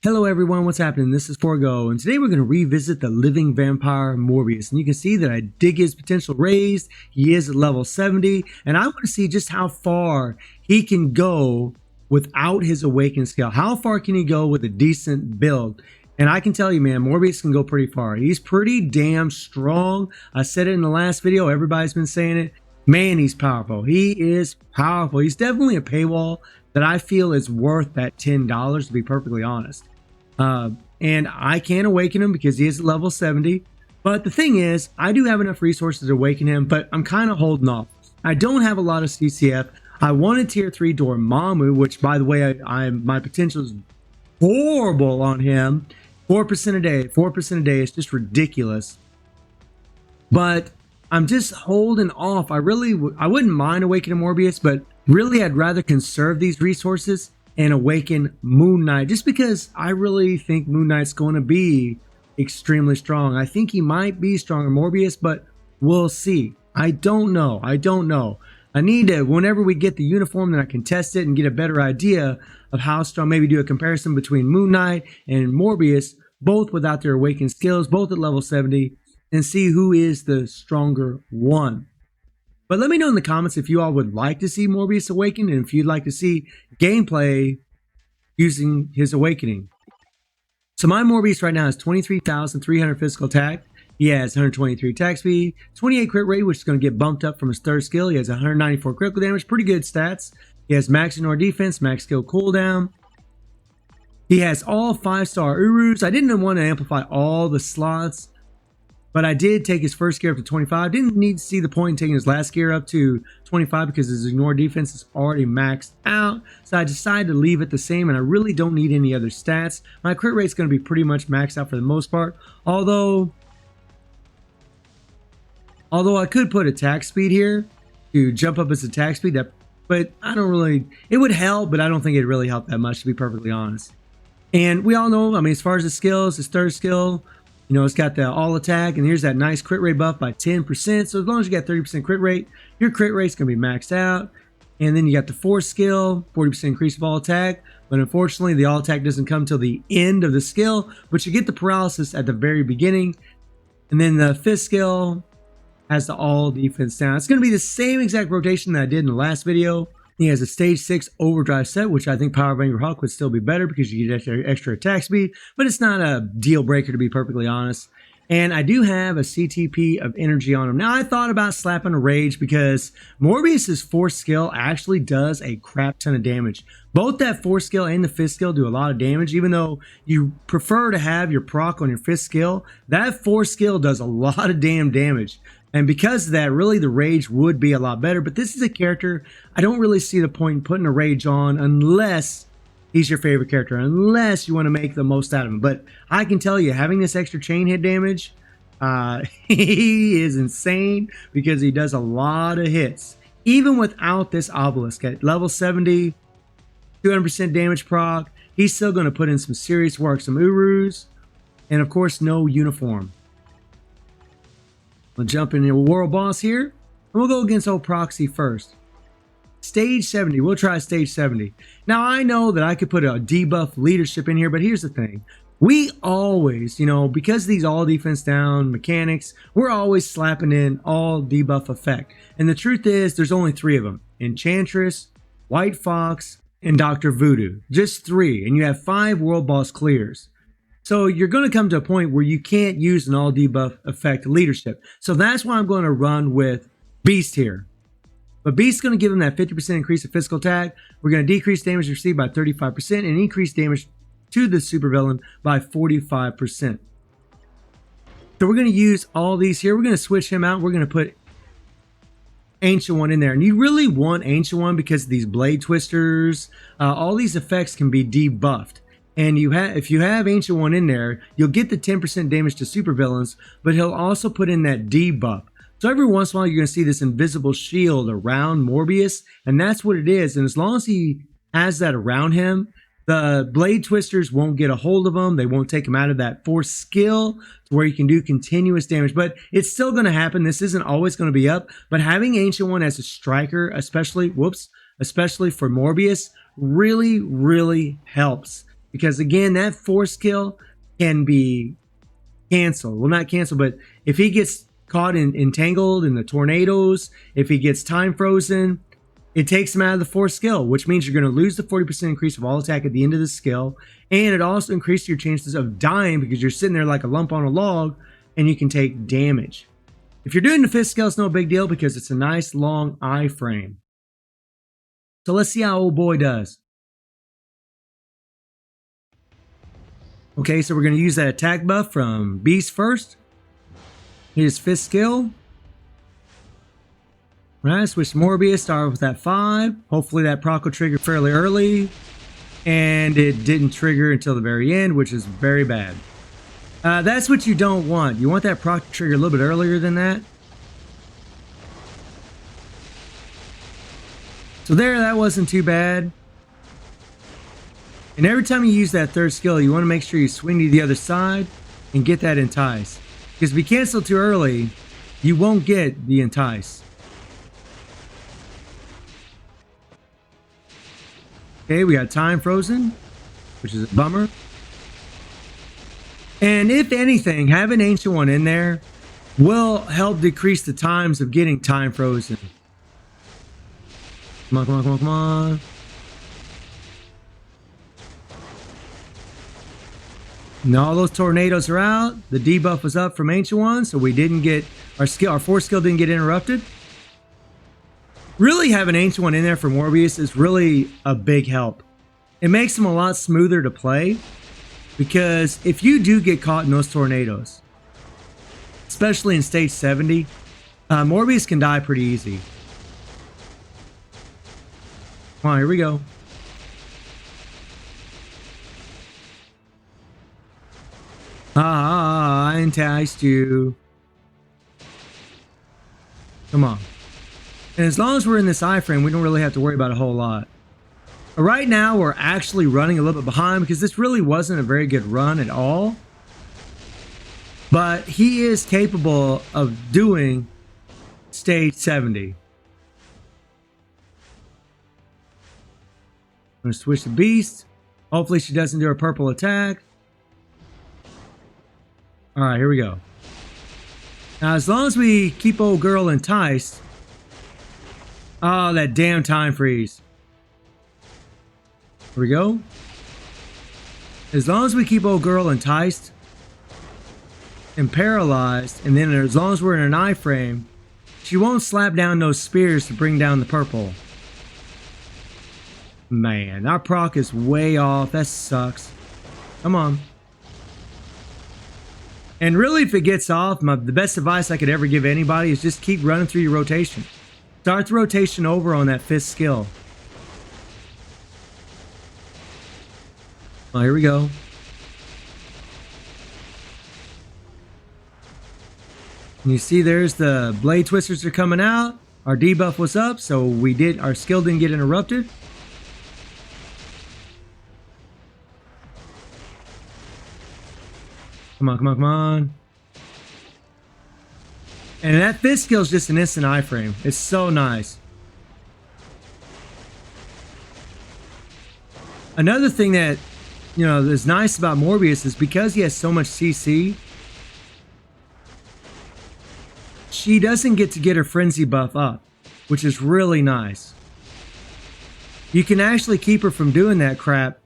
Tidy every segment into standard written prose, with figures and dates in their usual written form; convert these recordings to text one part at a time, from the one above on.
Hello everyone, what's happening? This is Forgo, and today we're going to revisit the living vampire Morbius. And you can see that I dig his potential raised. He is at level 70, and I want to see just how far he can go without his awakened skill. How far can he go with a decent build? And I can tell you, man, Morbius can go pretty far. He's pretty damn strong. I said it in the last video. Everybody's been saying it. Man, he's powerful. He is powerful. He's definitely a paywall that I feel is worth that $10, to be perfectly honest. And I can't awaken him because he is at level 70. But the thing is, I do have enough resources to awaken him, but I'm kind of holding off. I don't have a lot of CCF. I wanted tier 3 Dormammu, which, by the way, my potential is horrible on him. 4% a day. 4% a day is just ridiculous. But I'm just holding off. I wouldn't mind awakening Morbius, but really I'd rather conserve these resources and awaken Moon Knight, just because I really think Moon Knight's going to be extremely strong. I think he might be stronger than Morbius, but we'll see. I don't know. I need to, whenever we get the uniform, then I can test it and get a better idea of how strong. Maybe do a comparison between Moon Knight and Morbius, both without their awakened skills, both at level 70, and see who is the stronger one. But let me know in the comments if you all would like to see Morbius awaken, and if you'd like to see gameplay using his awakening. So my Morbius right now is 23,300 physical attack. He has 123 attack speed, 28 crit rate, which is going to get bumped up from his third skill. He has 194 critical damage, pretty good stats. He has max ignore defense, max skill cooldown. He has all 5-star Urus. I didn't want to amplify all the slots, but I did take his first gear up to 25. Didn't need to see the point in taking his last gear up to 25 because his ignore defense is already maxed out. So I decided to leave it the same, and I really don't need any other stats. My crit rate is going to be pretty much maxed out for the most part. Although I could put attack speed here to jump up his attack speed, but I don't really, it would help, but I don't think it'd really help that much, to be perfectly honest. And we all know, I mean, as far as the skills, his third skill, you know, it's got the all attack, and here's that nice crit rate buff by 10%. So as long as you got 30% crit rate, your crit rate's going to be maxed out. And then you got the fourth skill, 40% increase of all attack. But unfortunately, the all attack doesn't come till the end of the skill, but you get the paralysis at the very beginning. And then the fifth skill has the all defense down. It's going to be the same exact rotation that I did in the last video. He has a stage 6 overdrive set, which I think Power Banger Hawk would still be better because you get extra attack speed, but it's not a deal breaker, to be perfectly honest. And I do have a CTP of energy on him. Now, I thought about slapping a rage because Morbius's fourth skill actually does a crap ton of damage. Both that fourth skill and the fifth skill do a lot of damage, even though you prefer to have your proc on your fifth skill. That fourth skill does a lot of damn damage. And because of that, really the rage would be a lot better. But this is a character I don't really see the point in putting a rage on unless he's your favorite character, unless you want to make the most out of him. But I can tell you, having this extra chain hit damage, he is insane because he does a lot of hits. Even without this obelisk at level 70, 200% damage proc, he's still going to put in some serious work, some Urus, and of course no uniform. We'll jump into a world boss here, and we'll go against old Proxy first. Stage 70, we'll try stage 70. Now I know that I could put a debuff leadership in here, but here's the thing. We always, you know, because these all defense down mechanics, we're always slapping in all debuff effect. And the truth is, there's only 3 of them. Enchantress, White Fox, and Dr. Voodoo. Just 3, and you have 5 world boss clears. So you're going to come to a point where you can't use an all debuff effect leadership. So that's why I'm going to run with Beast here. But Beast's going to give him that 50% increase of physical attack. We're going to decrease damage received by 35% and increase damage to the supervillain by 45%. So we're going to use all these here. We're going to switch him out. We're going to put Ancient One in there. And you really want Ancient One because these blade twisters, all these effects can be debuffed. And if you have Ancient One in there, you'll get the 10% damage to supervillains, but he'll also put in that debuff. So every once in a while, you're going to see this invisible shield around Morbius, and that's what it is. And as long as he has that around him, the blade twisters won't get a hold of him. They won't take him out of that fourth skill to where you can do continuous damage. But it's still going to happen. This isn't always going to be up. But having Ancient One as a striker, especially for Morbius, really, really helps. because again, that force kill can be canceled. Well, not canceled, but if he gets caught entangled in the tornadoes, if he gets time frozen, it takes him out of the force skill, which means you're going to lose the 40% increase of all attack at the end of the skill. And it also increases your chances of dying because you're sitting there like a lump on a log and you can take damage. If you're doing the 5th skill, it's no big deal because it's a nice long iframe. So let's see how old boy does. Okay, so we're going to use that attack buff from Beast first. His 5th skill. Right, switch to Morbius, start with that 5. Hopefully that proc will trigger fairly early. And it didn't trigger until the very end, which is very bad. That's what you don't want. You want that proc to trigger a little bit earlier than that. So there, that wasn't too bad. And every time you use that 3rd skill, you want to make sure you swing to the other side and get that entice. Because if you cancel too early, you won't get the entice. Okay, we got time frozen, which is a bummer. And if anything, having Ancient One in there will help decrease the times of getting time frozen. Come on, come on, come on, come on. And all those tornadoes are out. The debuff was up from Ancient One, so we didn't get our force skill didn't get interrupted. Really having Ancient One in there for Morbius is really a big help. It makes him a lot smoother to play because if you do get caught in those tornadoes, especially in stage 70, Morbius can die pretty easy. Come on, here we go. I enticed you. Come on. And as long as we're in this iframe, we don't really have to worry about a whole lot. But right now, we're actually running a little bit behind because this really wasn't a very good run at all. But he is capable of doing stage 70. I'm going to switch to Beast. Hopefully she doesn't do her purple attack. Alright, here we go. Now, as long as we keep old girl enticed. Oh, that damn time freeze. Here we go. As long as we keep old girl enticed and paralyzed, and then as long as we're in an iframe, she won't slap down those spears to bring down the purple. Man, our proc is way off. That sucks. Come on. And really, if it gets off, the best advice I could ever give anybody is just keep running through your rotation. Start the rotation over on that 5th skill. Oh, here we go. And you see there's the blade twisters are coming out. Our debuff was up, so our skill didn't get interrupted. Come on, come on, come on. And that 5th skill is just an instant iframe. It's so nice. Another thing that, is nice about Morbius is because he has so much CC, she doesn't get to get her frenzy buff up, which is really nice. You can actually keep her from doing that crap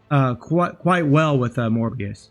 quite well with Morbius.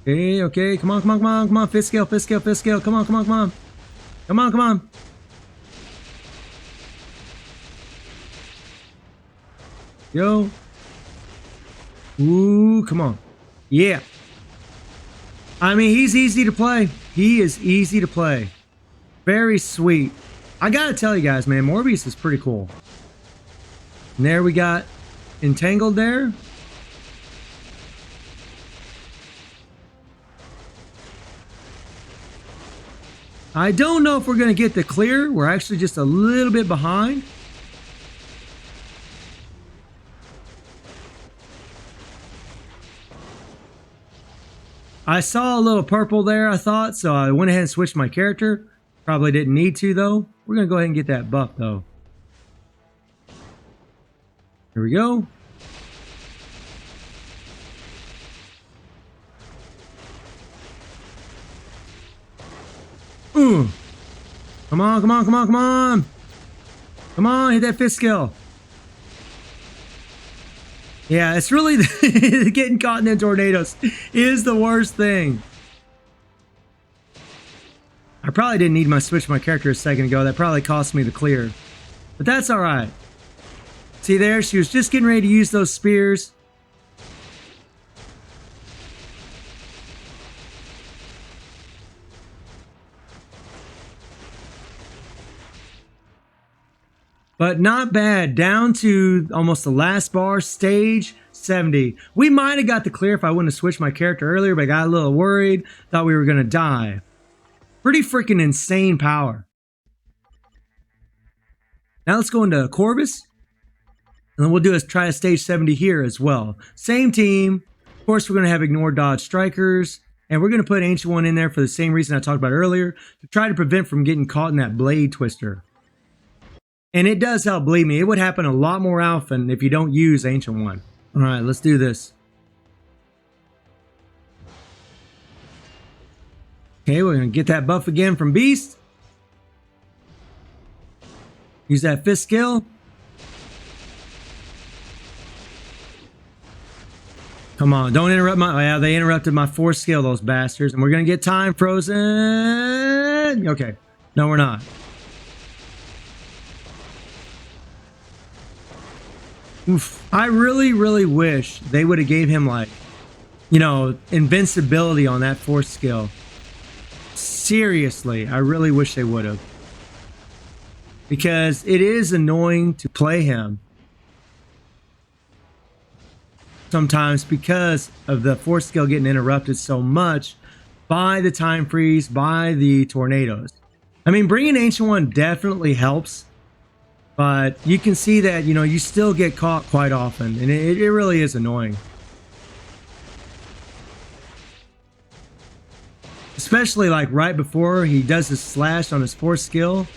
Okay, come on, come on, come on, come on, 5th skill, 5th skill, 5th skill, come on, come on, come on. Come on, come on. Yo. Ooh, come on. Yeah. I mean, he's easy to play. He is easy to play. Very sweet. I gotta tell you guys, man, Morbius is pretty cool. And there we got entangled there. I don't know if we're going to get the clear. We're actually just a little bit behind. I saw a little purple there, I thought, so I went ahead and switched my character. Probably didn't need to, though. We're going to go ahead and get that buff, though. Here we go. Ooh. Come on, come on, come on, come on. Come on, hit that fifth skill. Yeah, it's really getting caught in the tornadoes is the worst thing. I probably didn't need my switch my character a second ago. That probably cost me the clear. But that's all right. See there, she was just getting ready to use those spears. But not bad. Down to almost the last bar, stage 70. We might have got the clear if I wouldn't have switched my character earlier, but I got a little worried. Thought we were going to die. Pretty freaking insane power. Now let's go into Corvus. And then we'll do try a stage 70 here as well. Same team. Of course, we're going to have ignore dodge strikers. And we're going to put Ancient One in there for the same reason I talked about earlier. To try to prevent from getting caught in that blade twister. And it does help, believe me. It would happen a lot more often if you don't use Ancient One. Alright, let's do this. Okay, we're going to get that buff again from Beast. Use that fifth skill. Come on, don't interrupt my... Oh, yeah, they interrupted my fourth skill, those bastards. And we're going to get time frozen. Okay. No, we're not. Oof. I really, really wish they would have gave him, like, you know, invincibility on that fourth skill. Seriously, I really wish they would have. Because it is annoying to play him. Sometimes because of the fourth skill getting interrupted so much by the time freeze, by the tornadoes. I mean, bringing Ancient One definitely helps. But you can see that, you know, you still get caught quite often. And it really is annoying. Especially like right before he does his slash on his fourth skill.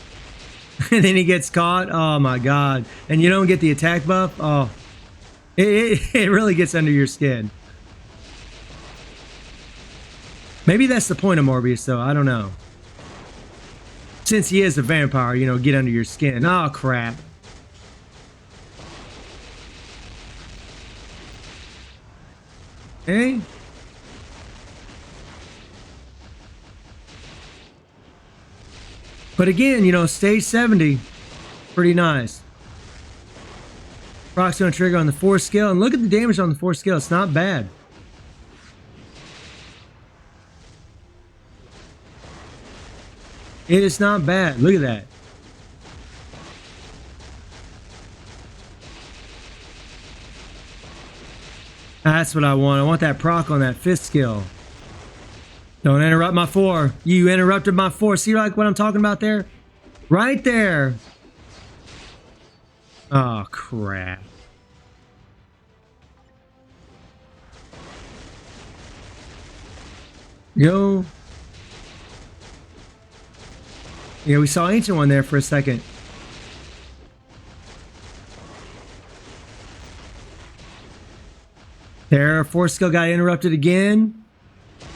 And then he gets caught. Oh my god. And you don't get the attack buff. Oh. It really gets under your skin. Maybe that's the point of Morbius though. I don't know. Since he is a vampire, you know, get under your skin. Oh, crap. Okay. But again, you know, stage 70, pretty nice. Proxima trigger on the fourth skill. And look at the damage on the fourth skill. It's not bad. It is not bad. Look at that. That's what I want. I want that proc on that fifth skill. Don't interrupt my four. You interrupted my four. See like what I'm talking about there? Right there. Oh, crap. Yo. Yeah, we saw Ancient One there for a second. There, fourth skill got interrupted again.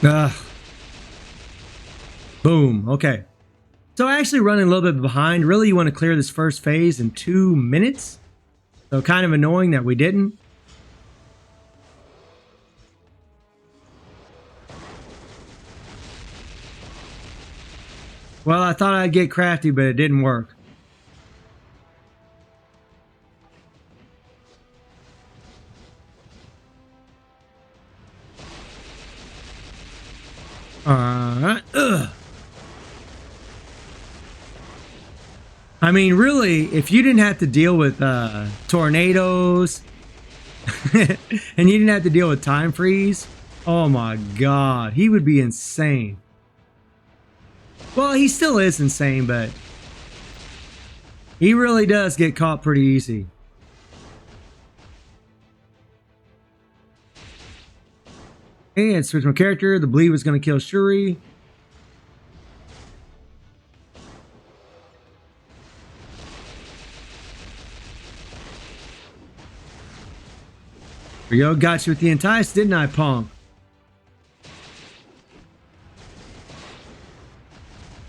Ugh. Boom. Okay. So actually running a little bit behind. Really, you want to clear this first phase in 2 minutes. So kind of annoying that we didn't. Well, I thought I'd get crafty, but it didn't work. Alright. I mean, really, if you didn't have to deal with tornadoes and you didn't have to deal with time freeze, oh my god, he would be insane. Well, he still is insane, but he really does get caught pretty easy. And switch my character. The bleed was going to kill Shuri. There you go. Got you with the entice, didn't I, punk?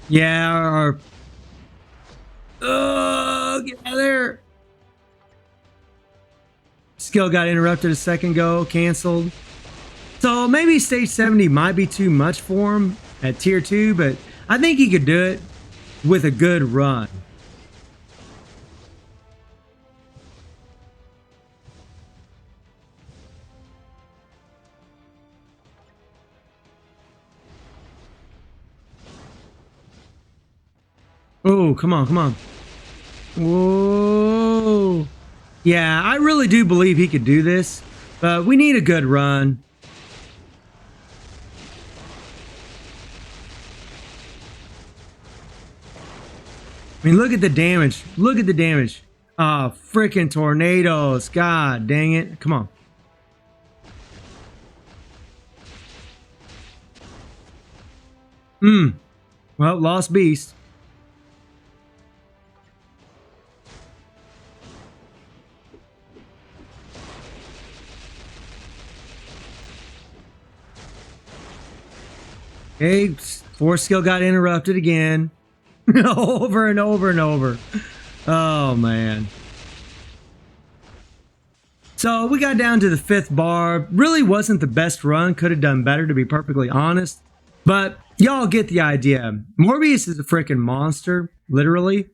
Yeah, or... Oh, get out of there. Skill got interrupted a second ago, canceled. So maybe stage 70 might be too much for him at tier 2, but I think he could do it with a good run. Oh, come on, come on. Whoa. Yeah, I really do believe he could do this, but we need a good run. I mean, look at the damage. Look at the damage. Ah, freaking tornadoes. God dang it. Come on. Well, lost beast. Okay, force skill got interrupted again. Over and over and over. Oh, man. So we got down to the 5th bar. Really wasn't the best run. Could have done better, to be perfectly honest. But y'all get the idea. Morbius is a freaking monster, literally.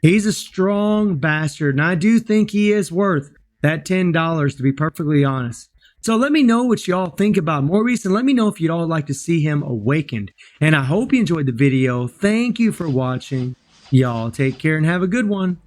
He's a strong bastard, and I do think he is worth that $10, to be perfectly honest. So let me know what y'all think about Morbius, and let me know if you'd all like to see him awakened. And I hope you enjoyed the video. Thank you for watching. Y'all take care and have a good one.